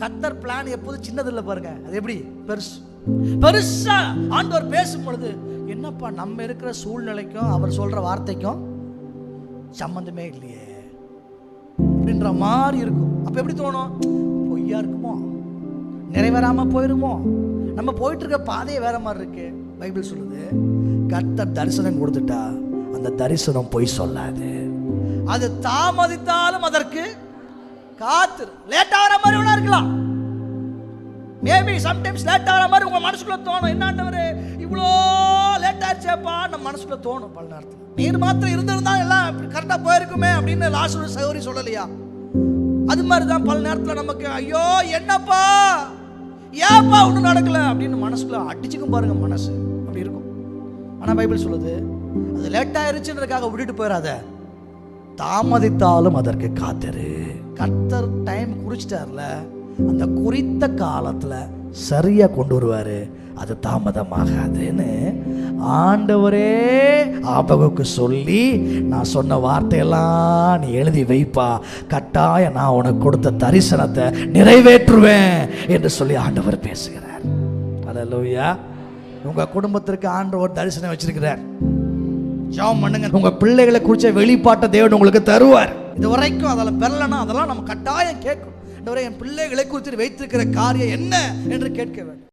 கர்த்தர் பிளான் எப்போதும் சின்னது இல்லை பாருங்க, அது எப்படி பெருசு. பெருசா ஆண்டவர் பேசும் பொழுது என்னப்பா நம்ம இருக்கிற சூழ்நிலைக்கும் அவர் சொல்ற வார்த்தைக்கும் சம்பந்தமே இல்லையே அப்படின்ற மாதிரி இருக்கும். அப்ப எப்படி தோணும்? பொய்யா இருக்குமோ, நிறைவேறாம போயிருமோ, நம்ம போயிட்டு இருக்க பாதையே வேற மாதிரி இருக்கு. பைபிள் சொல்லுது, கர்த்தர் தரிசனம் கொடுத்துட்டா அந்த தரிசனம் பொய் சொல்லாது. அது தாமதித்தாலும் அதற்கு காத்து. லேட் ஆகிற மாதிரி வேணா இருக்கலாம், மேபி சம்டைம்ஸ் லேட் ஆகிற மாதிரி உங்க மனசுக்குள்ள தோணும். என்னாண்டவரே இவ்வளோ லேட் ஆயிடுச்சேப்பா நம்ம மனசுக்குள்ள தோணும். பல நேரத்தில் நீர் மாத்திரம் இருந்திருந்தா எல்லாம் கரெக்டாக போயிருக்குமே அப்படின்னு லாஸ்ட் சௌரி சொல்லலையா? அது மாதிரி தான் பல நேரத்தில் நமக்கு ஐயோ என்னப்பா ஏப்பா ஒன்றும் நடக்கல அப்படின்னு மனசுக்குள்ள அடிச்சுக்கும் பாருங்க, மனசு அப்படி இருக்கும். ஆனால் பைபிள் சொல்லுது, அது லேட் ஆயிருச்சுன்றதுக்காக விட்டுட்டு போயிடாத, தாமதித்தாலும் அதற்கு காத்திரு. கர்த்தர் டைம் குறிச்சிட்டார்ல, அந்த குறித்த காலத்தில் சரியா கொண்டு வருவாரு, அது தாமதமாகாதுன்னு ஆண்டவரே ஆபகுக்கு சொல்லி, நான் சொன்ன வார்த்தையெல்லாம் நீ எழுதி வைப்பா, கட்டாயம் நான் உனக்கு கொடுத்த தரிசனத்தை நிறைவேற்றுவேன் என்று சொல்லி ஆண்டவர் பேசுகிறார். அல்லேலூயா. உங்க குடும்பத்திற்கு ஆண்டவர் தரிசனம் வச்சிருக்கிறார். ஜெபம் பண்ணுங்க, உங்க பிள்ளைகளை குறிச்ச வெளிப்பாட்டை தேவன் உங்களுக்கு தருவார். இது வரைக்கும் அதெல்லாம் பெறலன்னா அதெல்லாம் நம்ம கட்டாயம் கேட்கணும். என் பிள்ளைகளை குறித்து வைத்திருக்கிற காரியம் என்ன என்று கேட்க வேண்டும்.